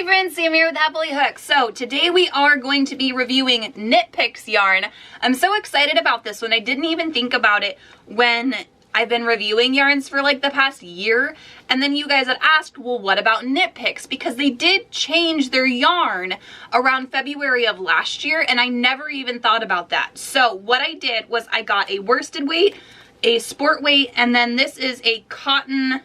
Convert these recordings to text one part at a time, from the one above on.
Hi friends, Sam here with Happily Hooked. So today we are going to be reviewing Knit Picks yarn. I'm so excited about this one. I didn't even think about it when I've been reviewing yarns for like the past year. And then you guys had asked, well, what about Knit Picks? Because they did change their yarn around February of last year and I never even thought about that. So what I did was I got a worsted weight, a sport weight, and then this is a cotton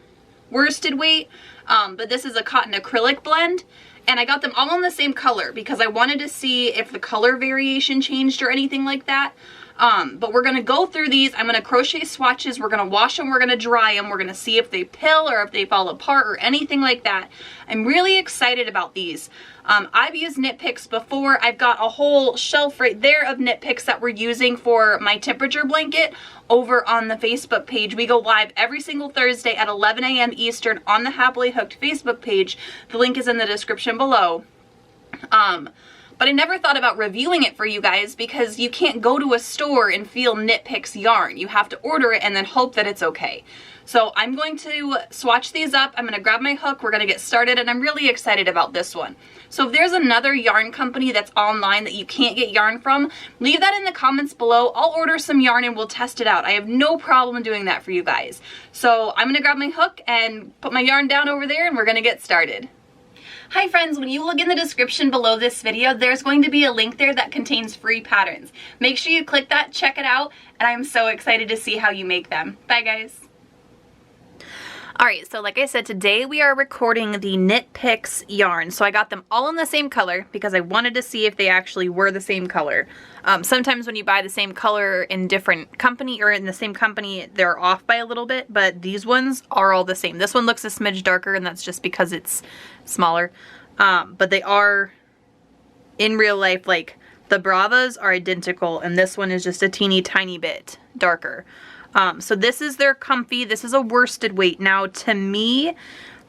worsted weight. But this is a cotton acrylic blend, and I got them all in the same color because I wanted to see if the color variation changed or anything like that. But we're going to go through these. I'm going to crochet swatches. We're going to wash them. We're going to dry them. We're going to see if they pill or if they fall apart or anything like that. I'm really excited about these. I've used Knit Picks before. I've got a whole shelf right there of Knit Picks that we're using for my temperature blanket over on the Facebook page. We go live every single Thursday at 11 a.m. Eastern on the Happily Hooked Facebook page. The link is in the description below. But I never thought about reviewing it for you guys because you can't go to a store and feel Knit Picks yarn. You have to order it and then hope that it's okay. So I'm going to swatch these up. I'm going to grab my hook. We're going to get started and I'm really excited about this one. So if there's another yarn company that's online that you can't get yarn from, leave that in the comments below. I'll order some yarn and we'll test it out. I have no problem doing that for you guys. So I'm going to grab my hook and put my yarn down over there and we're going to get started. Hi friends, when you look in the description below this video, there's going to be a link there that contains free patterns. Make sure you click that, check it out, and I'm so excited to see how you make them. Bye guys. Alright, so like I said, today we are recording the Knit Picks yarn. So I got them all in the same color because I wanted to see if they actually were the same color. Sometimes when you buy the same color in different company or in the same company, they're off by a little bit, but these ones are all the same. This one looks a smidge darker and that's just because it's smaller. But they are in real life, like the Bravas are identical and this one is just a teeny tiny bit darker. So this is their comfy. This is a worsted weight. Now to me,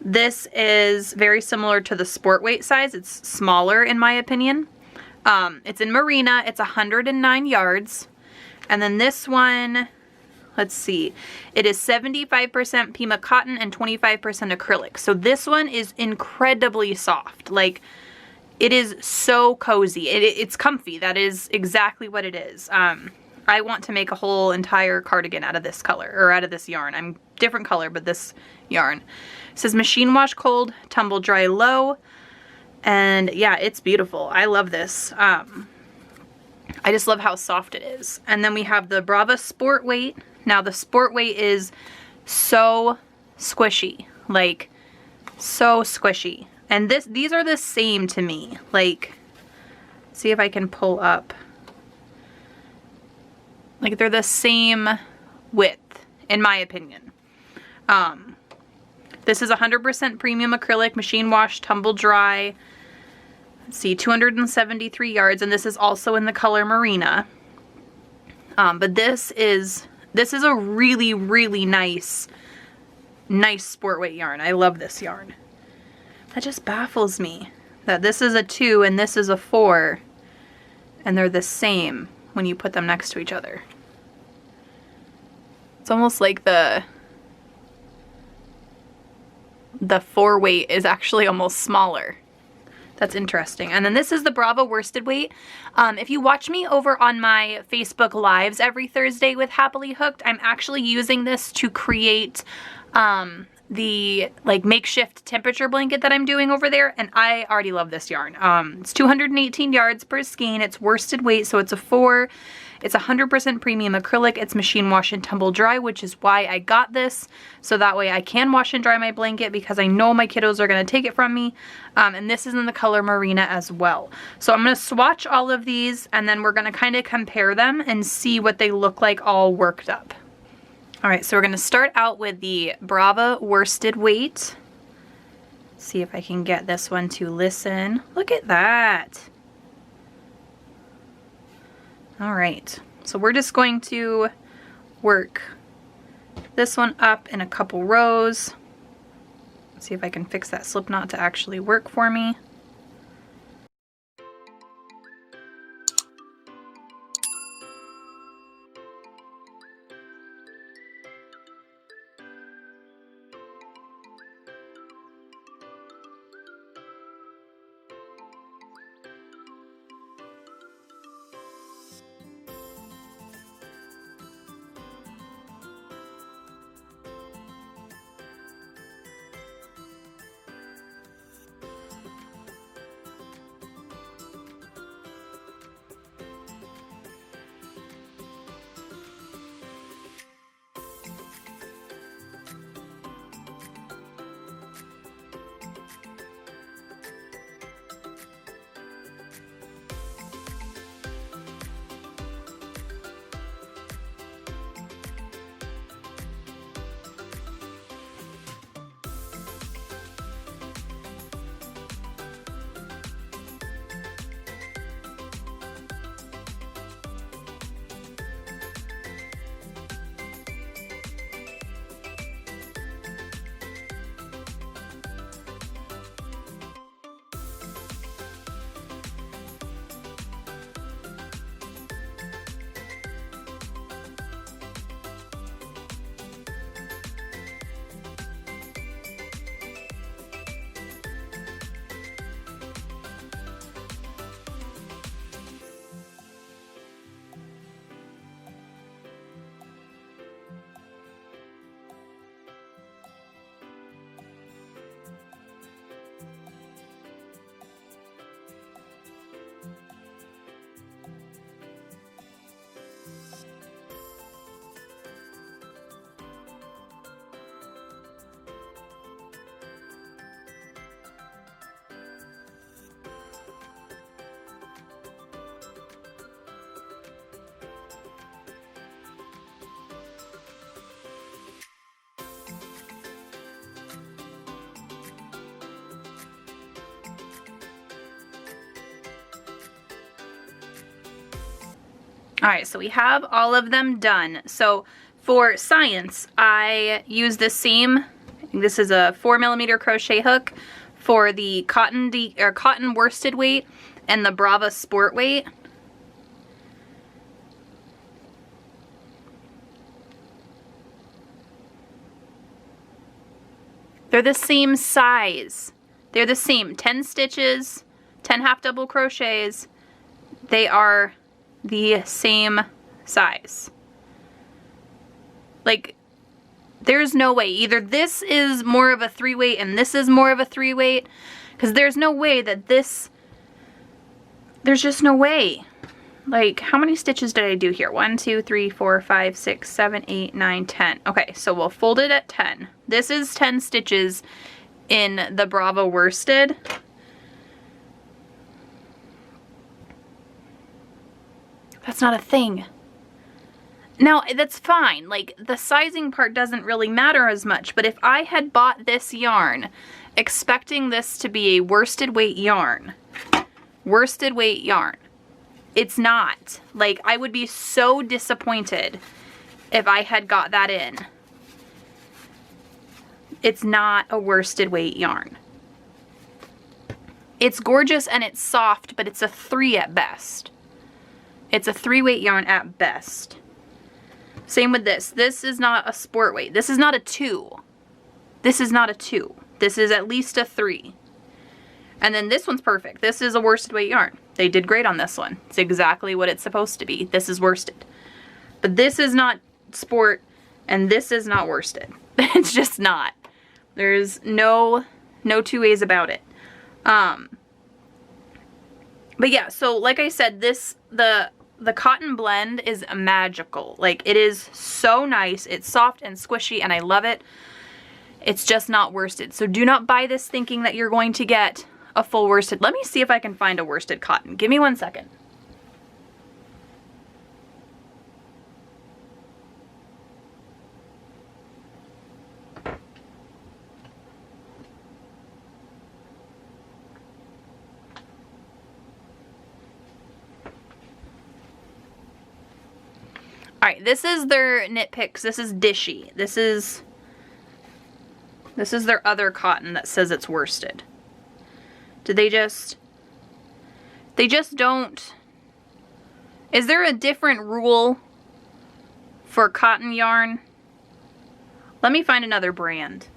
this is very similar to the sport weight size. It's smaller in my opinion. It's in Merino. It's 109 yards. And then this one, let's see, it is 75% Pima cotton and 25% acrylic. So this one is incredibly soft. Like, it is so cozy. It's comfy. That is exactly what it is. I want to make a whole entire cardigan out of this color, or out of this yarn. I'm different color, but this yarn. It says machine wash cold, tumble dry low, and yeah, it's beautiful. I love this. I just love how soft it is. And then we have the Brava Sport Weight. Now the Sport Weight is so squishy, like so squishy. And these are the same to me. Like, see if I can pull up. Like, they're the same width, in my opinion. This is 100% premium acrylic, machine wash, tumble dry. Let's see, 273 yards, and this is also in the color Merino. But this is a really, really nice sport weight yarn. I love this yarn. That just baffles me that this is a 2 and this is a 4, and they're the same when you put them next to each other. It's almost like the 4 weight is actually almost smaller. That's interesting. And then this is the Brava worsted weight. If you watch me over on my Facebook Lives every Thursday with Happily Hooked, I'm actually using this to create the like makeshift temperature blanket that I'm doing over there, and I already love this yarn. It's 218 yards per skein. It's worsted weight, so it's a 4. It's 100% premium acrylic. It's machine wash and tumble dry, which is why I got this, so that way I can wash and dry my blanket because I know my kiddos are going to take it from me. And this is in the color Merino as well. So I'm going to swatch all of these and then we're going to kind of compare them and see what they look like all worked up. Alright, so we're going to start out with the Brava worsted weight. See if I can get this one to listen. Look at that. Alright, so we're just going to work this one up in a couple rows. See if I can fix that slip knot to actually work for me. All right, so we have all of them done. So for science, I use the same, this is a 4mm crochet hook for the cotton worsted weight and the Brava sport weight. They're the same size. They're the same, 10 stitches, 10 half double crochets. They are the same size. Like, there's no way. Either this is more of a 3 weight and this is more of a 3 weight, because there's no way that this, there's just no way. Like, how many stitches did I do here? 1, 2, 3, 4, 5, 6, 7, 8, 9, 10. Okay, so we'll fold it at 10. This is 10 stitches in the Brava worsted. That's not a thing. Now, that's fine. Like, the sizing part doesn't really matter as much, but if I had bought this yarn expecting this to be a worsted weight yarn, it's not. Like, I would be so disappointed if I had got that in. It's not a worsted weight yarn. It's gorgeous and it's soft, but it's a 3 at best. It's a 3 weight yarn at best. Same with this. This is not a sport weight. This is not a 2. This is not a 2. This is at least a 3. And then this one's perfect. This is a worsted weight yarn. They did great on this one. It's exactly what it's supposed to be. This is worsted. But this is not sport and this is not worsted. It's just not. There's no two ways about it. But yeah, so like I said, the cotton blend is magical. Like, it is so nice. It's soft and squishy and I love it. It's just not worsted. So do not buy this thinking that you're going to get a full worsted. Let me see if I can find a worsted cotton. Give me 1 second. Alright, this is their knit picks. This is Dishy. This is their other cotton that says it's worsted. They just don't. Is there a different rule for cotton yarn? Let me find another brand.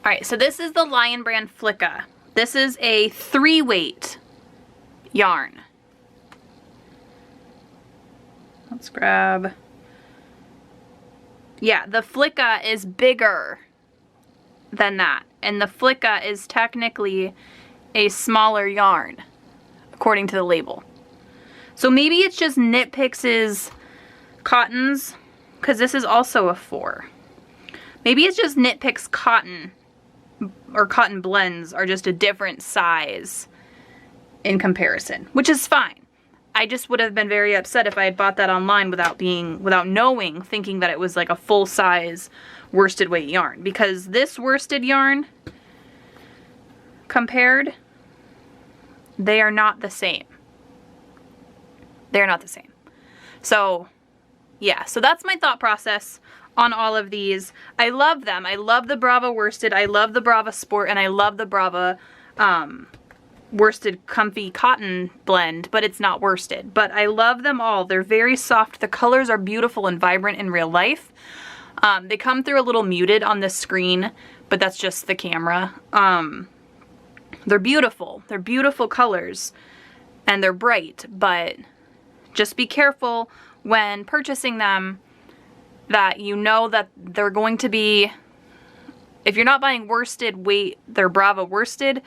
Alright, so this is the Lion brand Flicka. This is a 3 weight yarn. Let's grab... Yeah, the Flicka is bigger than that. And the Flicka is technically a smaller yarn, according to the label. So maybe it's just Knit Picks' cottons, because this is also a 4. Maybe it's just Knit Picks cotton, or cotton blends are just a different size in comparison, which is fine. I just would have been very upset if I had bought that online without knowing, thinking that it was like a full size worsted weight yarn, because this worsted yarn compared, they are not the same. They're not the same. So yeah, so that's my thought process on all of these. I love them. I love the Brava worsted, I love the Brava sport, and I love the Brava worsted comfy cotton blend, but it's not worsted. But I love them all. They're very soft. The colors are beautiful and vibrant in real life. They come through a little muted on the screen, but that's just the camera. They're beautiful. They're beautiful colors and they're bright, but just be careful when purchasing them that you know that they're going to be, if you're not buying worsted weight, they're Brava worsted,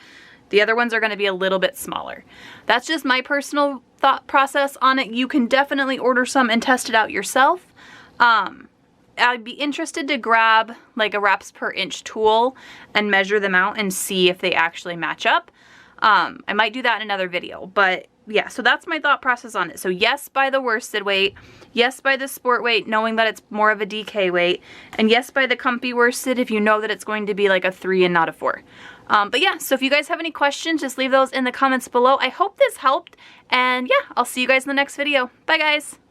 the other ones are going to be a little bit smaller. That's just my personal thought process on it. You can definitely order some and test it out yourself. I'd be interested to grab like a wraps per inch tool and measure them out and see if they actually match up. I might do that in another video, but yeah, so that's my thought process on it. So yes, by the worsted weight, yes, by the sport weight, knowing that it's more of a DK weight, and yes, by the comfy worsted if you know that it's going to be like a 3 and not a 4. But yeah, so if you guys have any questions, just leave those in the comments below. I hope this helped, and yeah, I'll see you guys in the next video. Bye guys!